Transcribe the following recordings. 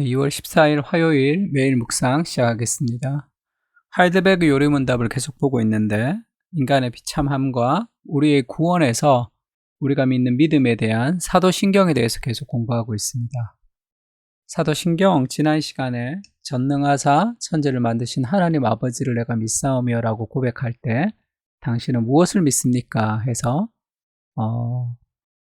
네, 2월 14일 화요일 매일 묵상 시작하겠습니다. 하이델베그 요리문답을 계속 보고 있는데 인간의 비참함과 우리의 구원에서 우리가 믿는 믿음에 대한 사도신경에 대해서 계속 공부하고 있습니다. 사도신경 지난 시간에 전능하사 천지를 만드신 하나님 아버지를 내가 믿사오며 라고 고백할 때 당신은 무엇을 믿습니까? 해서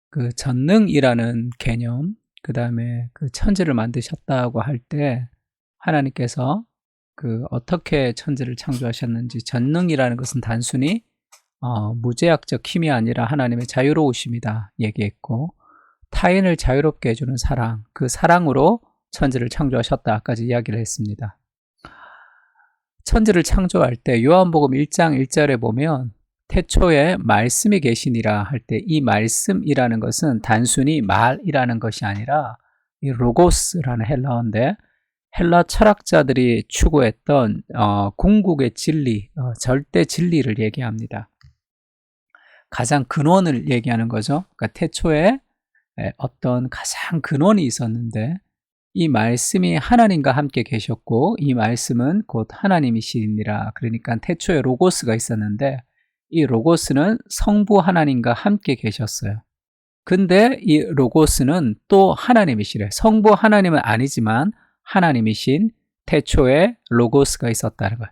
그 전능이라는 개념, 그 다음에 그 천지를 만드셨다고 할 때 하나님께서 그 어떻게 천지를 창조하셨는지, 전능이라는 것은 단순히 무제약적 힘이 아니라 하나님의 자유로우심이다 얘기했고, 타인을 자유롭게 해주는 사랑, 그 사랑으로 천지를 창조하셨다까지 이야기를 했습니다. 천지를 창조할 때 요한복음 1장 1절에 보면 태초에 말씀이 계시니라 할 때 이 말씀이라는 것은 단순히 말이라는 것이 아니라 이 로고스라는 헬라어인데, 헬라 철학자들이 추구했던 궁극의 진리, 절대 진리를 얘기합니다. 가장 근원을 얘기하는 거죠. 그러니까 태초에 어떤 가장 근원이 있었는데 이 말씀이 하나님과 함께 계셨고 이 말씀은 곧 하나님이시니라. 그러니까 태초에 로고스가 있었는데 이 로고스는 성부 하나님과 함께 계셨어요. 근데 이 로고스는 또 하나님이시래. 성부 하나님은 아니지만 하나님이신 태초에 로고스가 있었다는 거예요.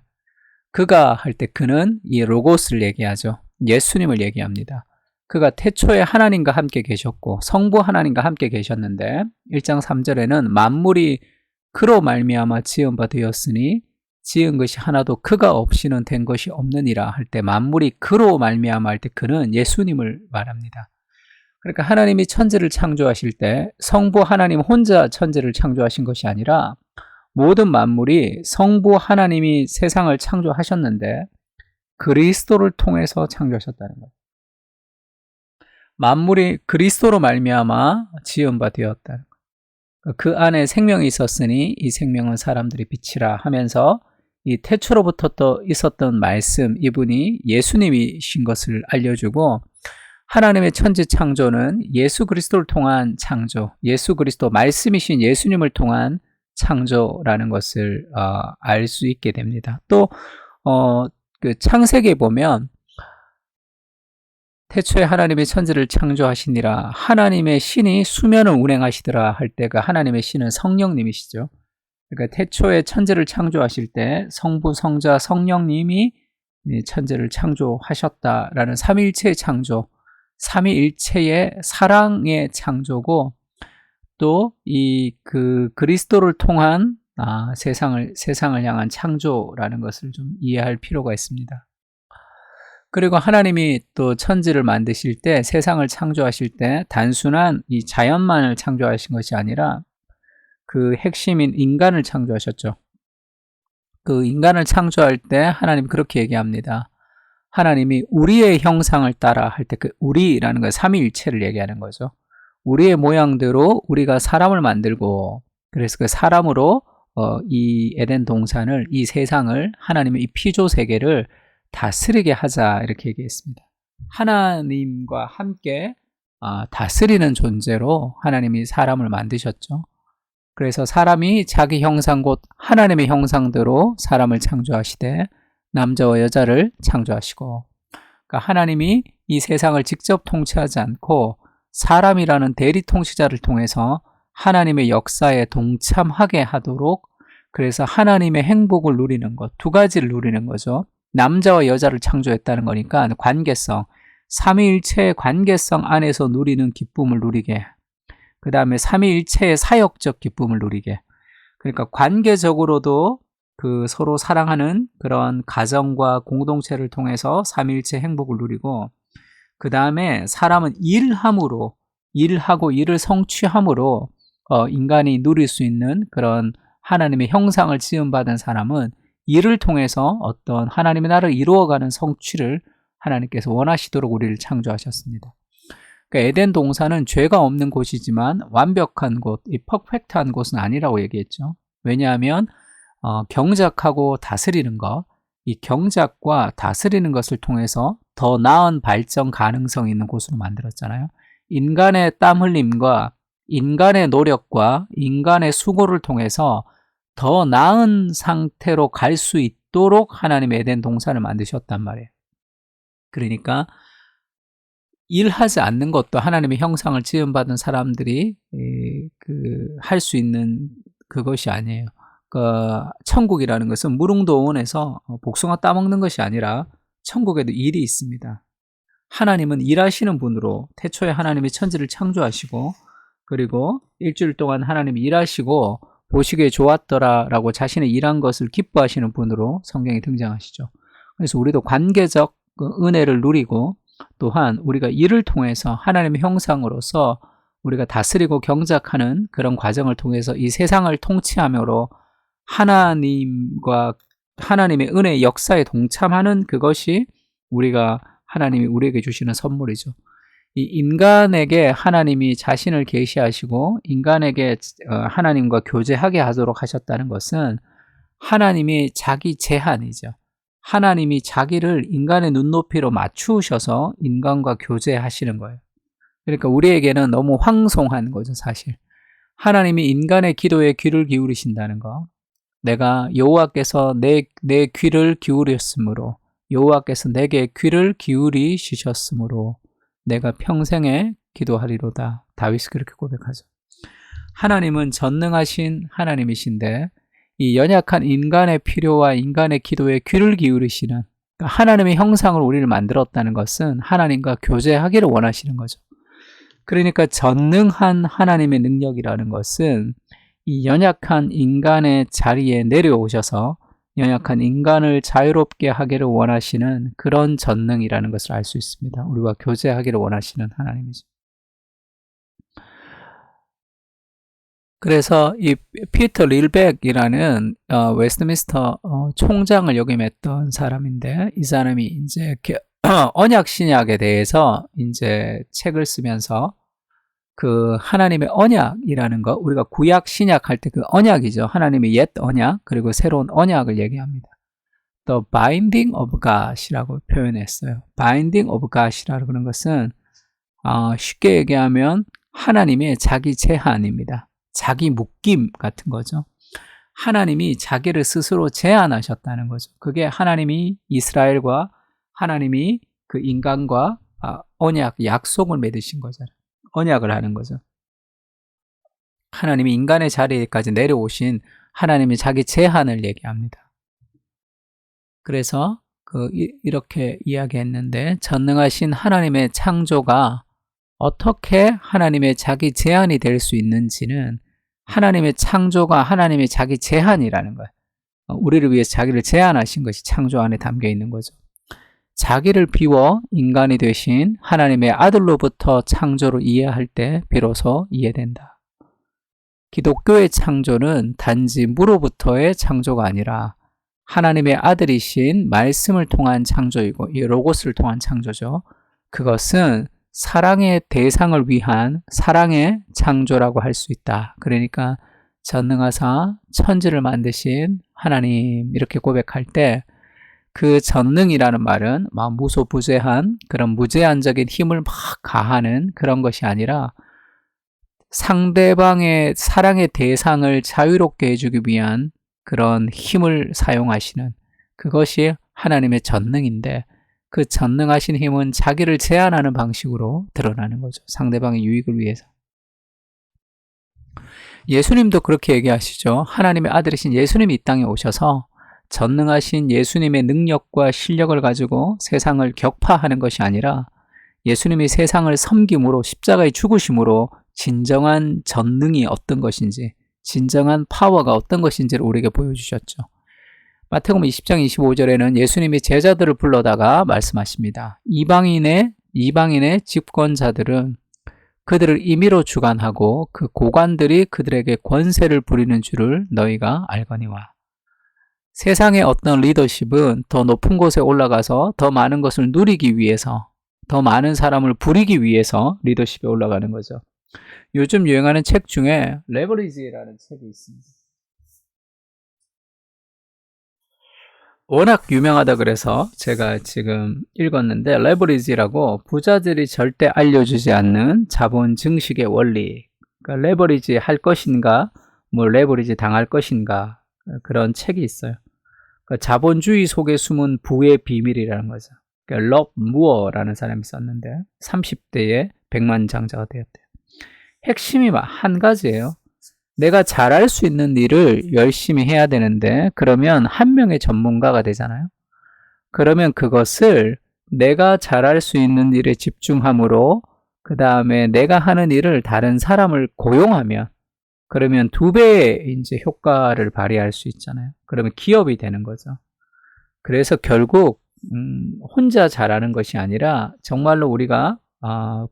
그가 할 때 그는 이 로고스를 얘기하죠. 예수님을 얘기합니다. 그가 태초에 하나님과 함께 계셨고 성부 하나님과 함께 계셨는데 1장 3절에는 만물이 그로 말미암아 지은 바 되었으니 지은 것이 하나도 그가 없이는 된 것이 없느니라 할 때 만물이 그로 말미암아 할 때 그는 예수님을 말합니다. 그러니까 하나님이 천지를 창조하실 때 성부 하나님 혼자 천지를 창조하신 것이 아니라 모든 만물이 성부 하나님이 세상을 창조하셨는데 그리스도를 통해서 창조하셨다는 거예요. 만물이 그리스도로 말미암아 지은 바 되었다는 거예요. 그 안에 생명이 있었으니 이 생명은 사람들이 빛이라 하면서 이 태초로부터 또 있었던 말씀, 이분이 예수님이신 것을 알려주고, 하나님의 천지 창조는 예수 그리스도를 통한 창조, 예수 그리스도 말씀이신 예수님을 통한 창조라는 것을 알 수 있게 됩니다. 또 그 창세기에 보면 태초에 하나님의 천지를 창조하시니라 하나님의 신이 수면을 운행하시더라 할 때가 하나님의 신은 성령님이시죠. 그러니까 태초에 천지를 창조하실 때 성부, 성자, 성령님이 천지를 창조하셨다라는 삼위일체의 창조, 삼위일체의 사랑의 창조고, 또 이 그 그리스도를 통한 세상을 향한 창조라는 것을 좀 이해할 필요가 있습니다. 그리고 하나님이 또 천지를 만드실 때, 세상을 창조하실 때 단순한 이 자연만을 창조하신 것이 아니라 그 핵심인 인간을 창조하셨죠. 그 인간을 창조할 때 하나님 그렇게 얘기합니다. 하나님이 우리의 형상을 따라 할 때 그 우리라는 건 삼위일체를 얘기하는 거죠. 우리의 모양대로 우리가 사람을 만들고, 그래서 그 사람으로 이 에덴 동산을, 이 세상을, 하나님의 이 피조 세계를 다스리게 하자 이렇게 얘기했습니다. 하나님과 함께 다스리는 존재로 하나님이 사람을 만드셨죠. 그래서 사람이 자기 형상 곧 하나님의 형상대로 사람을 창조하시되 남자와 여자를 창조하시고, 그러니까 하나님이 이 세상을 직접 통치하지 않고 사람이라는 대리 통치자를 통해서 하나님의 역사에 동참하게 하도록, 그래서 하나님의 행복을 누리는 것, 두 가지를 누리는 거죠. 남자와 여자를 창조했다는 거니까 관계성, 삼위일체의 관계성 안에서 누리는 기쁨을 누리게, 그 다음에 삼위일체의 사역적 기쁨을 누리게, 그러니까 관계적으로도 그 서로 사랑하는 그런 가정과 공동체를 통해서 삼위일체 행복을 누리고, 그 다음에 사람은 일하고 일을 성취함으로 인간이 누릴 수 있는 그런 하나님의 형상을 지음받은 사람은 일을 통해서 어떤 하나님의 나라를 이루어가는 성취를 하나님께서 원하시도록 우리를 창조하셨습니다. 그러니까 에덴 동산은 죄가 없는 곳이지만 완벽한 곳, 이 퍼펙트한 곳은 아니라고 얘기했죠. 왜냐하면 경작하고 다스리는 것, 이 경작과 다스리는 것을 통해서 더 나은 발전 가능성이 있는 곳으로 만들었잖아요. 인간의 땀 흘림과 인간의 노력과 인간의 수고를 통해서 더 나은 상태로 갈 수 있도록 하나님의 에덴 동산을 만드셨단 말이에요. 그러니까 일하지 않는 것도 하나님의 형상을 지음받은 사람들이 할 수 있는 그것이 아니에요. 천국이라는 것은 무릉도원에서 복숭아 따먹는 것이 아니라 천국에도 일이 있습니다. 하나님은 일하시는 분으로 태초에 하나님이 천지를 창조하시고 그리고 일주일 동안 하나님이 일하시고 보시기에 좋았더라라고 자신의 일한 것을 기뻐하시는 분으로 성경에 등장하시죠. 그래서 우리도 관계적 은혜를 누리고 또한 우리가 일을 통해서 하나님의 형상으로서 우리가 다스리고 경작하는 그런 과정을 통해서 이 세상을 통치하므로 하나님의 은혜의 역사에 동참하는 그것이 하나님이 우리에게 주시는 선물이죠. 이 인간에게 하나님이 자신을 계시하시고 인간에게 하나님과 교제하게 하도록 하셨다는 것은 하나님이 자기 제한이죠. 하나님이 자기를 인간의 눈높이로 맞추셔서 인간과 교제하시는 거예요. 그러니까 우리에게는 너무 황송한 거죠, 사실. 하나님이 인간의 기도에 귀를 기울이신다는 거. 내가 여호와께서 내 귀를 기울였으므로 여호와께서 내게 귀를 기울이시셨으므로 내가 평생에 기도하리로다. 다윗이 그렇게 고백하죠. 하나님은 전능하신 하나님이신데 이 연약한 인간의 필요와 인간의 기도에 귀를 기울이시는 하나님의 형상으로 우리를 만들었다는 것은 하나님과 교제하기를 원하시는 거죠. 그러니까 전능한 하나님의 능력이라는 것은 이 연약한 인간의 자리에 내려오셔서 연약한 인간을 자유롭게 하기를 원하시는 그런 전능이라는 것을 알 수 있습니다. 우리와 교제하기를 원하시는 하나님이죠. 그래서 이 피터 릴백이라는 웨스트민스터 총장을 역임했던 사람인데 이 사람이 이제 언약 신약에 대해서 이제 책을 쓰면서 그 하나님의 언약이라는 거 우리가 구약 신약 할 때 그 언약이죠. 하나님의 옛 언약 그리고 새로운 언약을 얘기합니다. The binding of God이라고 표현했어요. binding of God이라고 하는 것은 쉽게 얘기하면 하나님의 자기 제한입니다. 자기 묶임 같은 거죠. 하나님이 자기를 스스로 제한하셨다는 거죠. 그게 하나님이 이스라엘과 하나님이 그 인간과 언약, 약속을 맺으신 거잖아요. 언약을 하는 거죠. 하나님이 인간의 자리까지 내려오신 하나님이 자기 제한을 얘기합니다. 그래서 이렇게 이야기했는데 전능하신 하나님의 창조가 어떻게 하나님의 자기 제한이 될 수 있는지는 하나님의 창조가 하나님의 자기 제한이라는 거예요. 우리를 위해서 자기를 제한하신 것이 창조 안에 담겨 있는 거죠. 자기를 비워 인간이 되신 하나님의 아들로부터 창조를 이해할 때 비로소 이해된다. 기독교의 창조는 단지 무로부터의 창조가 아니라 하나님의 아들이신 말씀을 통한 창조이고 이 로고스를 통한 창조죠. 그것은 사랑의 대상을 위한 사랑의 창조라고 할 수 있다. 그러니까 전능하사 천지를 만드신 하나님 이렇게 고백할 때 그 전능이라는 말은 막 무소부재한 그런 무제한적인 힘을 막 가하는 그런 것이 아니라 상대방의 사랑의 대상을 자유롭게 해주기 위한 그런 힘을 사용하시는 그것이 하나님의 전능인데 그 전능하신 힘은 자기를 제한하는 방식으로 드러나는 거죠. 상대방의 유익을 위해서. 예수님도 그렇게 얘기하시죠. 하나님의 아들이신 예수님이 이 땅에 오셔서 전능하신 예수님의 능력과 실력을 가지고 세상을 격파하는 것이 아니라 예수님이 세상을 섬김으로 십자가의 죽으심으로 진정한 전능이 어떤 것인지 진정한 파워가 어떤 것인지를 우리에게 보여주셨죠. 마태복음 20장 25절에는 예수님이 제자들을 불러다가 말씀하십니다. 이방인의 집권자들은 그들을 임의로 주관하고 그 고관들이 그들에게 권세를 부리는 줄을 너희가 알거니와. 세상의 어떤 리더십은 더 높은 곳에 올라가서 더 많은 것을 누리기 위해서 더 많은 사람을 부리기 위해서 리더십에 올라가는 거죠. 요즘 유행하는 책 중에 레버리지라는 책이 있습니다. 워낙 유명하다 그래서 제가 지금 읽었는데 레버리지라고 부자들이 절대 알려주지 않는 자본 증식의 원리 그러니까 레버리지 할 것인가, 뭐 레버리지 당할 것인가, 그런 책이 있어요. 그러니까 자본주의 속에 숨은 부의 비밀이라는 거죠. 그러니까 럽 무어라는 사람이 썼는데 30대에 백만장자가 되었대요. 핵심이 한 가지예요. 내가 잘할 수 있는 일을 열심히 해야 되는데 그러면 한 명의 전문가가 되잖아요. 그러면 그것을 내가 잘할 수 있는 일에 집중함으로 그 다음에 내가 하는 일을 다른 사람을 고용하면 그러면 2배의 이제 효과를 발휘할 수 있잖아요. 그러면 기업이 되는 거죠. 그래서 결국 혼자 잘하는 것이 아니라 정말로 우리가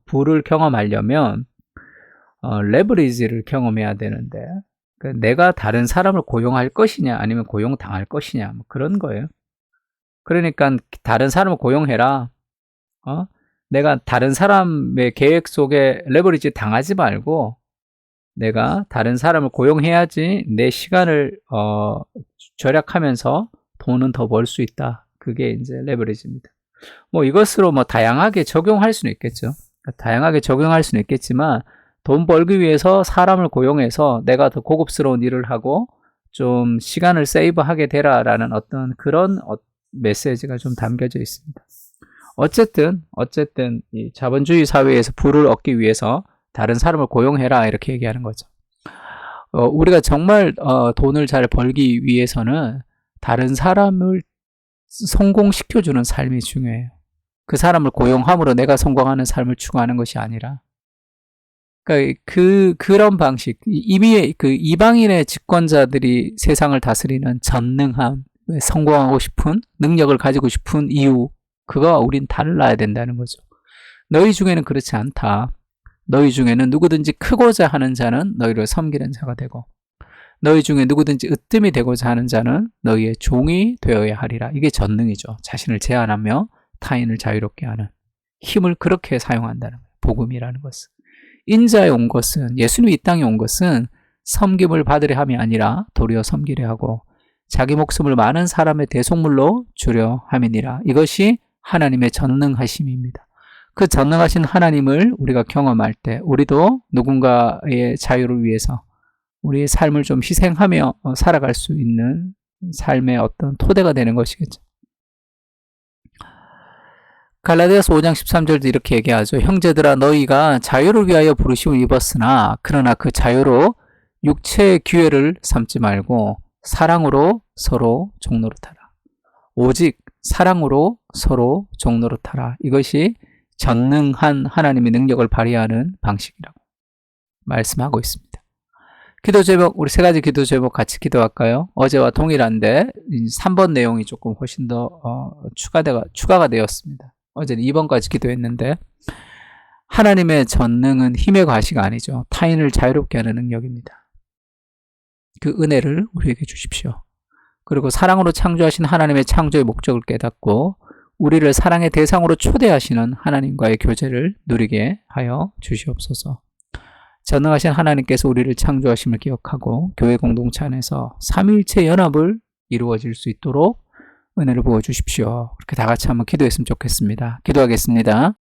부를 경험하려면 레버리지를 경험해야 되는데 내가 다른 사람을 고용할 것이냐 아니면 고용당할 것이냐 뭐 그런 거예요. 그러니까 다른 사람을 고용해라. 내가 다른 사람의 계획 속에 레버리지 당하지 말고 내가 다른 사람을 고용해야지 내 시간을 절약하면서 돈은 더 벌 수 있다. 그게 이제 레버리지입니다. 뭐 이것으로 뭐 다양하게 적용할 수는 있겠죠. 다양하게 적용할 수는 있겠지만 돈 벌기 위해서 사람을 고용해서 내가 더 고급스러운 일을 하고 좀 시간을 세이브하게 되라라는 어떤 그런 메시지가 좀 담겨져 있습니다. 어쨌든 이 자본주의 사회에서 부를 얻기 위해서 다른 사람을 고용해라 이렇게 얘기하는 거죠. 우리가 정말 돈을 잘 벌기 위해서는 다른 사람을 성공시켜주는 삶이 중요해요. 그 사람을 고용함으로 내가 성공하는 삶을 추구하는 것이 아니라 그러니까 그런 방식 이미 그 이방인의 집권자들이 세상을 다스리는 전능함, 성공하고 싶은 능력을 가지고 싶은 이유 그거와 우린 달라야 된다는 거죠. 너희 중에는 그렇지 않다. 너희 중에는 누구든지 크고자 하는 자는 너희를 섬기는 자가 되고 너희 중에 누구든지 으뜸이 되고자 하는 자는 너희의 종이 되어야 하리라. 이게 전능이죠. 자신을 제한하며 타인을 자유롭게 하는 힘을 그렇게 사용한다는 거예요. 복음이라는 것은. 인자에 온 것은 예수님이 이 땅에 온 것은 섬김을 받으려 함이 아니라 도리어 섬기려 하고 자기 목숨을 많은 사람의 대속물로 주려 함이니라. 이것이 하나님의 전능하심입니다. 그 전능하신 하나님을 우리가 경험할 때 우리도 누군가의 자유를 위해서 우리의 삶을 좀 희생하며 살아갈 수 있는 삶의 어떤 토대가 되는 것이겠죠. 갈라디아서 5장 13절도 이렇게 얘기하죠. 형제들아 너희가 자유를 위하여 부르심을 입었으나 그러나 그 자유로 육체의 기회를 삼지 말고 사랑으로 서로 종노릇하라. 오직 사랑으로 서로 종노릇하라. 이것이 전능한 하나님의 능력을 발휘하는 방식이라고 말씀하고 있습니다. 기도 제목, 우리 3가지 기도 제목 같이 기도할까요? 어제와 동일한데 3번 내용이 조금 훨씬 더 추가가 되었습니다. 어제는 2번까지 기도했는데 하나님의 전능은 힘의 과시가 아니죠. 타인을 자유롭게 하는 능력입니다. 그 은혜를 우리에게 주십시오. 그리고 사랑으로 창조하신 하나님의 창조의 목적을 깨닫고 우리를 사랑의 대상으로 초대하시는 하나님과의 교제를 누리게 하여 주시옵소서. 전능하신 하나님께서 우리를 창조하심을 기억하고 교회 공동체 안에서 삼위일체 연합을 이루어질 수 있도록 은혜를 부어주십시오. 그렇게 다 같이 한번 기도했으면 좋겠습니다. 기도하겠습니다.